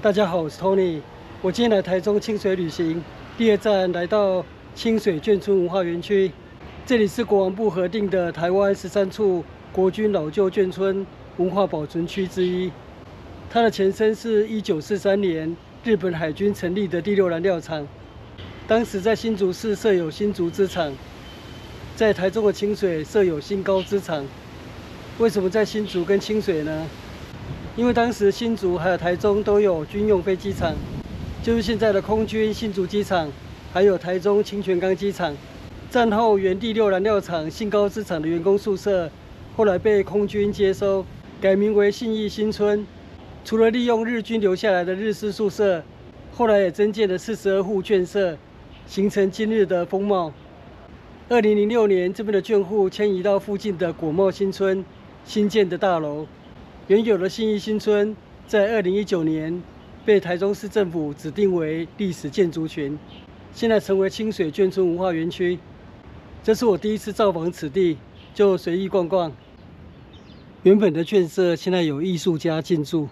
大家好，我是 Tony。我今天來台中清水旅行，第2站來到清水眷村文化園區。這裡是國防部核定的台灣13處國軍老舊眷村文化保存區之一。它的前身是1943年日本海軍成立的第6燃料廠，當時在新竹市設有新竹支廠，在台中的清水設有新高支廠。為什麼在新竹跟清水呢？因為當時新竹還有台中都有軍用飛機場，就是現在的空軍新竹機場，還有台中清泉崗機場。戰後原第6燃料廠新高支廠的員工宿舍，後來被空軍接收，改名為信義新村。除了利用日軍留下來的日式宿舍，後來也增建了42戶眷舍，形成今日的風貌。2006年，這邊的眷戶遷移到附近的果貿新村新建的大樓。原有的信義新村在2019年被台中市政府指定為歷史建築群，現在成為清水眷村文化園區。這是我第一次造訪此地，就隨意逛逛。原本的眷舍現在有藝術家進駐。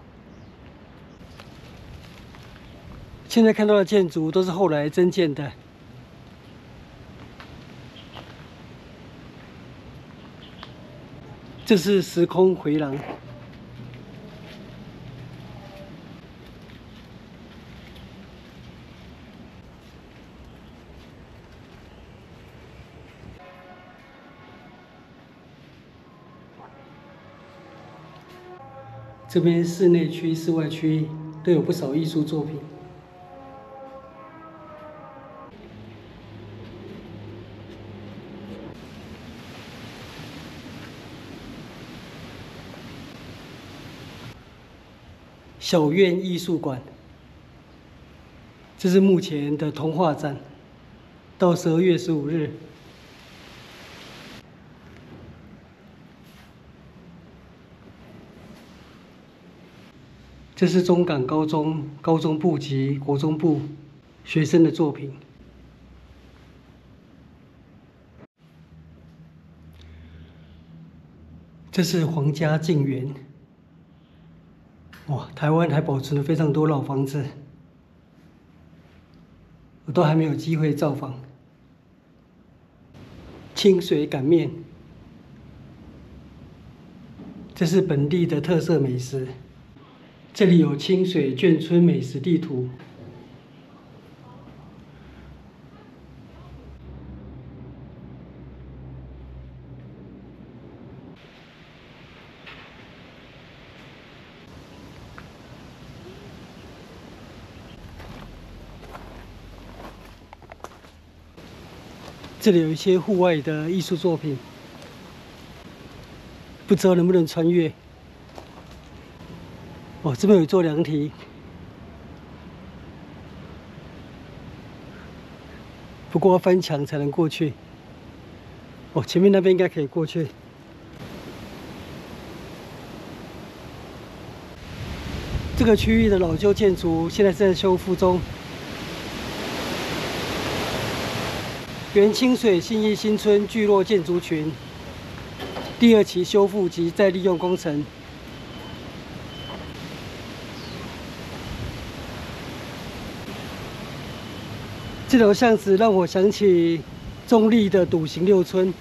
現在看到的建築都是後來增建的。這是時空迴廊。這邊室內區、室外區都有不少藝術作品。小院藝術館，這是目前的童話展，到12月15日。這是中港高中高中部及國中部學生的作品。這是皇家靜園。哇，台灣還保存了非常多老房子，我都還沒有機會造訪。清水擀麵，這是本地的特色美食。這裡有清水眷村美食地圖。這裡有一些戶外的藝術作品，不知道能不能穿越。哦，這邊有一座涼亭，不過要翻牆才能過去。哦，前面那邊應該可以過去。這個區域的老舊建築現在正在修復中。原清水信義新村聚落建築群第2期修復及再利用工程。這條巷子讓我想起中壢的篤行六村。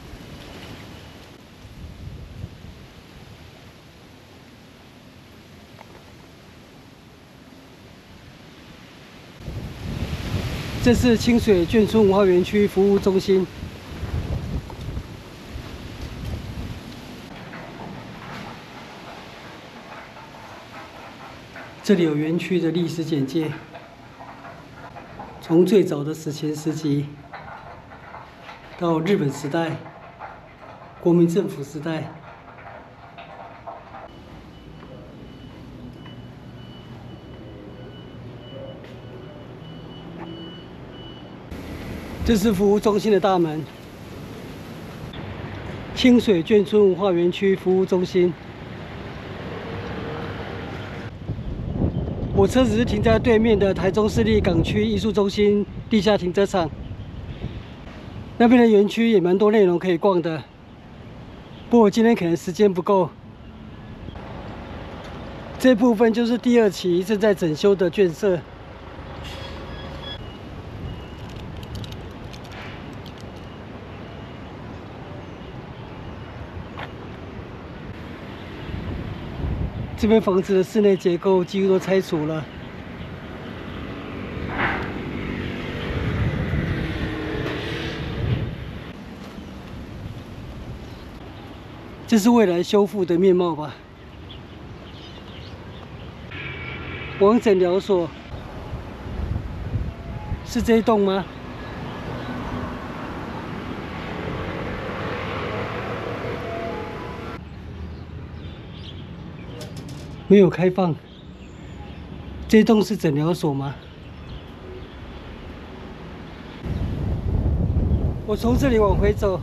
這是清水眷村文化園區服務中心。這裡有園區的歷史簡介，從最早的史前時期到日本時代、國民政府時代。這是服務中心的大門，清水眷村文化園區服務中心。我車子是停在對面的台中市立港區藝術中心地下停車場，那邊的園區也蠻多內容可以逛的，不過我今天可能時間不夠。這部分就是第2期正在整修的圈舍。这邊房子的室內結構幾乎都拆除了。這是未來修復的面貌吧？王診療所是這一棟嗎？沒有開放。這一棟是診療所嗎？我從這裡往回走。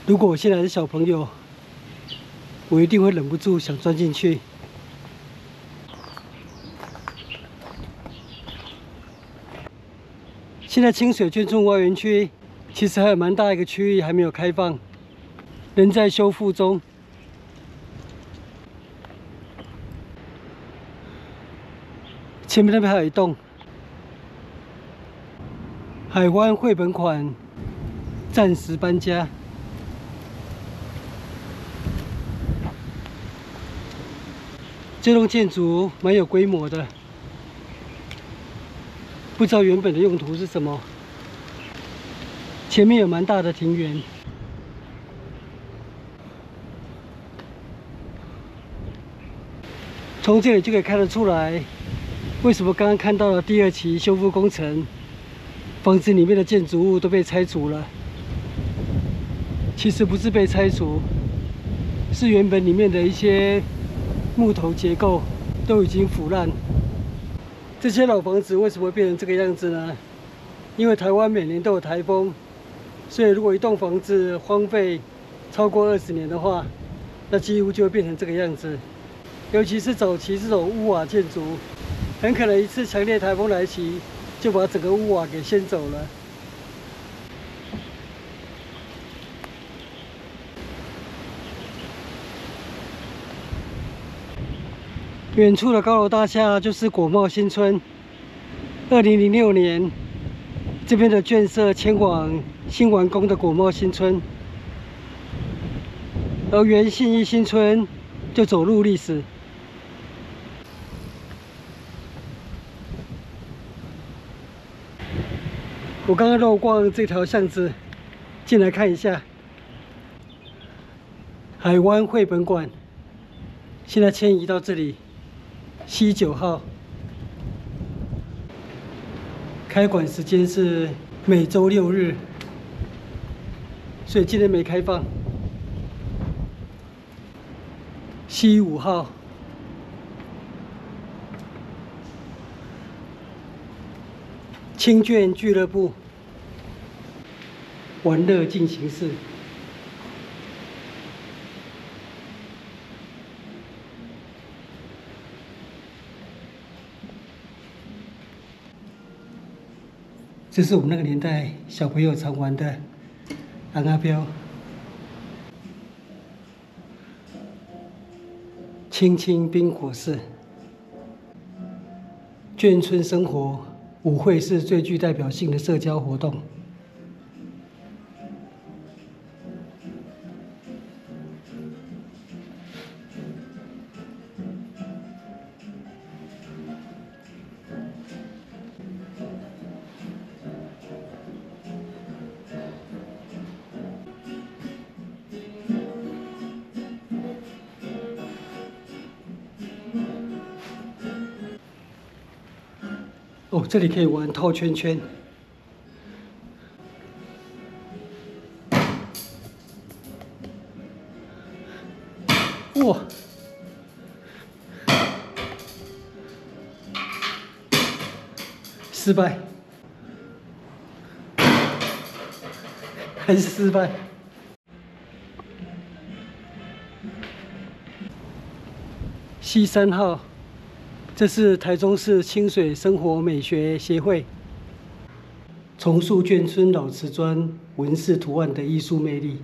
如果我现在是小朋友，我一定会忍不住想鑽進去。現在清水眷村文化園區其實還有蠻大一個區域還沒有開放，仍在修復中。前面那邊還有一棟海灣繪本館暫時搬家。這棟建築蠻有規模的，不知道原本的用途是什麼。前面有蠻大的庭園，從這裡就可以看得出來，為什麼剛剛看到了第2期修復工程，房子裡面的建築物都被拆除了。其實不是被拆除，是原本裡面的一些木頭結構都已經腐爛。這些老房子為什麼會變成這個樣子呢？因為台灣每年都有台風，所以如果一棟房子荒廢超過20年的話，那幾乎就會變成這個樣子。尤其是早期這種屋瓦建築，很可能一次強烈台風來襲，就把整個屋瓦給掀走了。遠處的高樓大廈就是果貿新村。2006年，這邊的眷舍遷往新完工的果貿新村，而原信義新村就走入歷史。我剛剛漏逛這條巷子，進來看一下。海灣繪本館現在遷移到這裡。西9號，開館時間是每週6日，所以今天沒開放。西5號，親眷俱樂部，玩樂進行式。這是我們那個年代小朋友常玩的昂阿飄、青青冰火室。眷村生活舞會是最具代表性的社交活動。哦，這裡可以玩套圈圈。哇！失敗。還是失敗。C3號，這是台中市清水生活美學協會重塑眷村老瓷磚紋飾圖案的藝術魅力。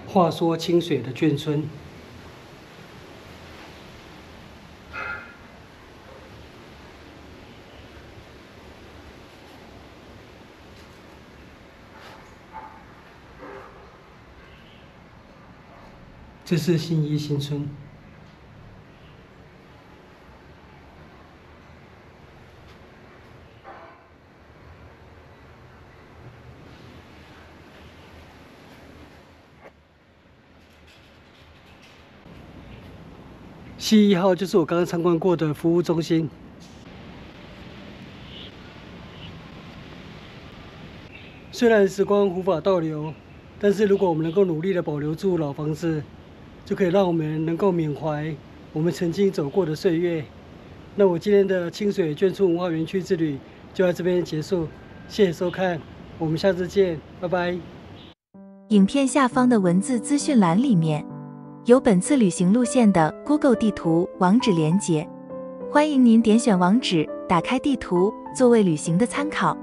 話說清水的眷村，這是信義新村。C1號就是我剛剛參觀過的服務中心。雖然時光無法倒流，但是如果我們能夠努力地保留住老房子，就可以讓我們能夠緬懷我們曾經走過的歲月。那我今天的清水眷村文化園區之旅就在這邊結束，謝謝收看，我們下次見，拜拜。影片下方的文字資訊欄裡面有本次旅行路線的 Google 地圖網址連結，歡迎您點選網址，打開地圖，作為旅行的參考。